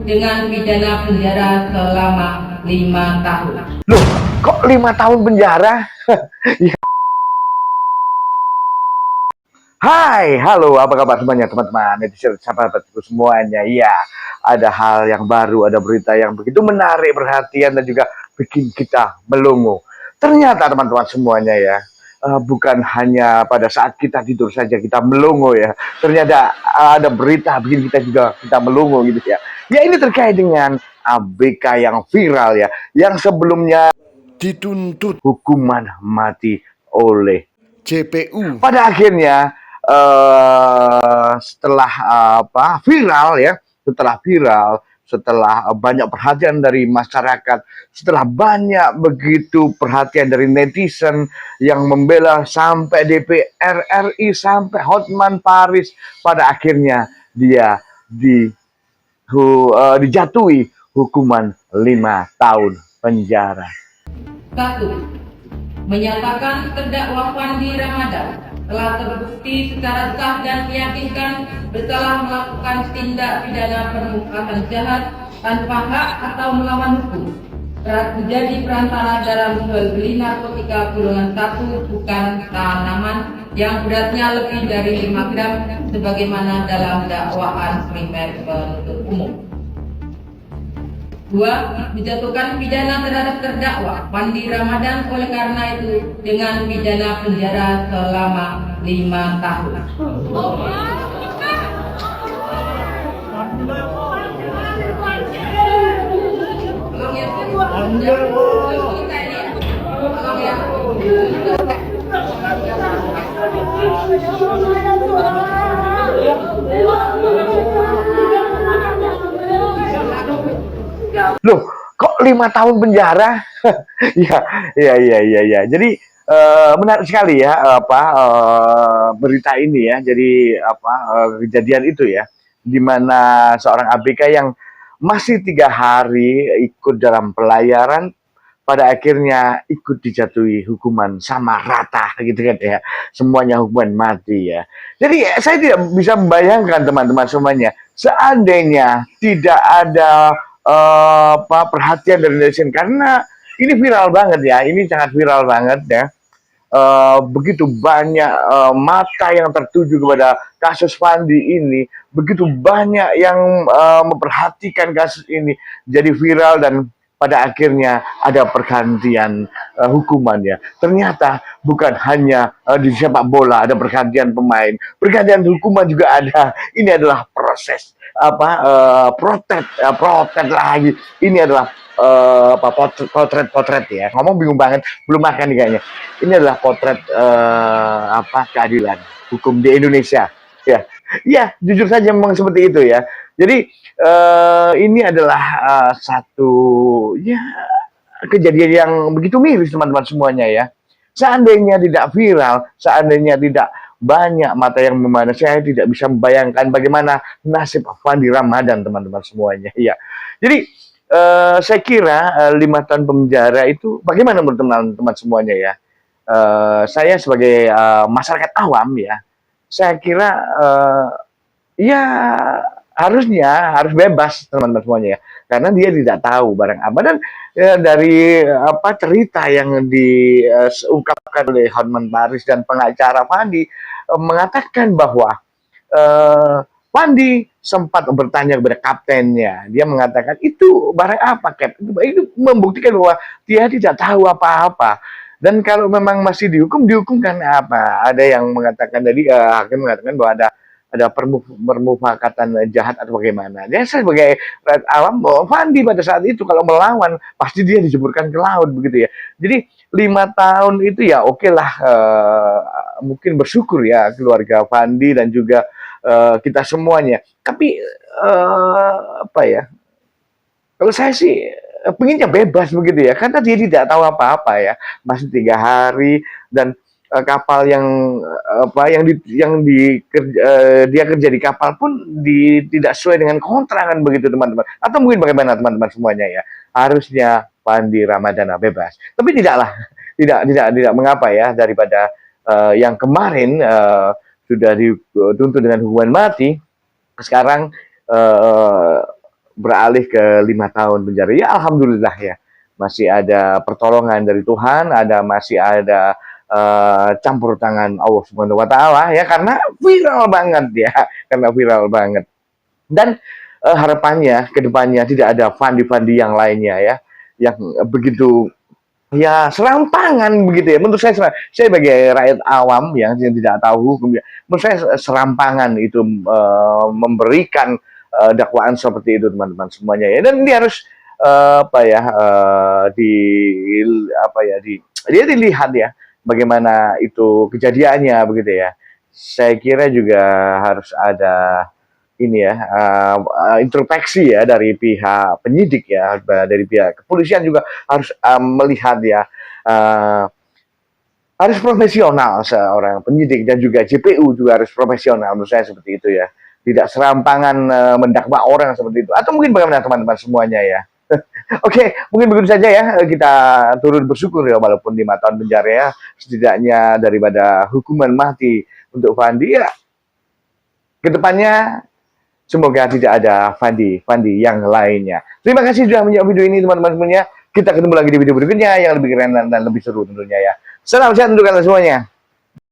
dengan pidana penjara selama 5 tahun. Loh, kok 5 tahun penjara? Ya. Hai, halo, apa kabar semuanya teman-teman netizen sahabatku semuanya? Iya, ada hal yang baru, ada berita yang begitu menarik perhatian dan juga bikin kita melongo. Ternyata teman-teman semuanya ya, bukan hanya pada saat kita tidur saja kita melongo ya. Ternyata ada berita bikin kita melongo gitu ya. Ya ini terkait dengan ABK yang viral ya, yang sebelumnya dituntut hukuman mati oleh JPU. Pada akhirnya setelah setelah banyak perhatian dari masyarakat, setelah banyak begitu perhatian dari netizen yang membela sampai DPR RI, sampai Hotman Paris, pada akhirnya dia dijatuhi hukuman 5 tahun penjara. 1. Menyatakan terdakwa Fandi Ramadan telah terbukti secara sah dan meyakinkan bersalah melakukan tindak pidana permukaan jahat tanpa hak atau melawan hukum, menjadi perantara dalam jual beli narkotika golongan 1 bukan tanaman yang beratnya lebih dari 5 gram sebagaimana dalam dakwaan primer penuntut umum. 2. Menjatuhkan pidana terhadap terdakwa Fandi Ramadan oleh karena itu dengan pidana penjara selama 5 tahun. Loh, kok 5 tahun penjara? Ya. Jadi menarik sekali ya berita ini ya. Jadi kejadian itu ya, di mana seorang ABK yang masih 3 hari ikut dalam pelayaran pada akhirnya ikut dijatuhi hukuman sama rata gitu kan ya, semuanya hukuman mati ya. Jadi saya tidak bisa membayangkan teman-teman semuanya, seandainya tidak ada perhatian dari netizen, karena ini viral banget ya, ini sangat viral banget ya. Begitu banyak mata yang tertuju kepada kasus Fandi ini, begitu banyak yang memperhatikan kasus ini jadi viral, dan pada akhirnya ada pergantian hukuman ya. Ternyata bukan hanya di sepak bola ada pergantian pemain, pergantian hukuman juga ada. Ini adalah proses protet lagi. Ini adalah potret ya. Ngomong bingung banget, belum makan nih kayaknya. Ini adalah potret keadilan hukum di Indonesia ya. Ya, jujur saja memang seperti itu ya. Jadi ini adalah satu ya kejadian yang begitu miris teman-teman semuanya ya. Seandainya tidak viral, seandainya tidak banyak mata yang memandang, saya tidak bisa membayangkan bagaimana nasib Fandi Ramadan teman-teman semuanya ya. Jadi saya kira 5 tahun penjara itu bagaimana menurut teman-teman semuanya ya. Saya sebagai masyarakat awam ya, saya kira ya harus bebas teman-teman semuanya ya, karena dia tidak tahu barang apa. Dan dari cerita yang diungkapkan oleh Hotman Paris dan pengacara Fandi, mengatakan bahwa Fandi sempat bertanya kepada kaptennya. Dia mengatakan, itu barang apa, Cap? Itu membuktikan bahwa dia tidak tahu apa-apa. Dan kalau memang masih dihukum karena apa? Ada yang mengatakan tadi, hakim mengatakan bahwa ada permufakatan jahat atau bagaimana. Dia sebagai rakyat awam, bahwa Fandi pada saat itu kalau melawan pasti dia dijeburkan ke laut begitu ya. Jadi 5 tahun itu ya oke lah, mungkin bersyukur ya keluarga Fandi dan juga kita semuanya. Tapi kalau saya sih pengennya bebas begitu ya, karena dia tidak tahu apa-apa ya, masih 3 hari, dan kapal yang dia kerja di kapal pun tidak sesuai dengan kontrak kan begitu teman-teman. Atau mungkin bagaimana teman-teman semuanya ya, harusnya Fandi Ramadana bebas. Tapi tidak mengapa ya, daripada yang kemarin sudah dituntut dengan hukuman mati, sekarang beralih ke 5 tahun penjara. Ya alhamdulillah ya, masih ada pertolongan dari Tuhan, masih ada campur tangan Allah Subhanahu Wa Taala ya, karena viral banget ya, karena viral banget. Dan harapannya ke depannya tidak ada fandi-fandi yang lainnya ya, yang begitu ya serampangan begitu ya. Menurut saya sebagai rakyat awam yang tidak tahu hukum ya, menurut saya serampangan itu memberikan dakwaan seperti itu teman-teman semuanya ya. Dan ini harus apa ya di apa ya dia dilihat ya bagaimana itu kejadiannya begitu ya. Saya kira juga harus ada ini ya introspeksi ya dari pihak penyidik ya, dari pihak kepolisian juga harus melihat ya, harus profesional seorang penyidik, dan juga JPU juga harus profesional, menurut saya seperti itu ya, tidak serampangan mendakwa orang seperti itu. Atau mungkin bagaimana teman-teman semuanya ya. Oke, mungkin begitu saja ya, kita turut bersyukur ya, walaupun 5 tahun penjara ya, setidaknya daripada hukuman mati untuk Fandi ya, kedepannya semoga tidak ada Fandi yang lainnya. Terima kasih sudah menonton video ini teman-teman semuanya. Kita ketemu lagi di video berikutnya yang lebih keren dan lebih seru tentunya ya. Salam sehat untuk kalian semuanya.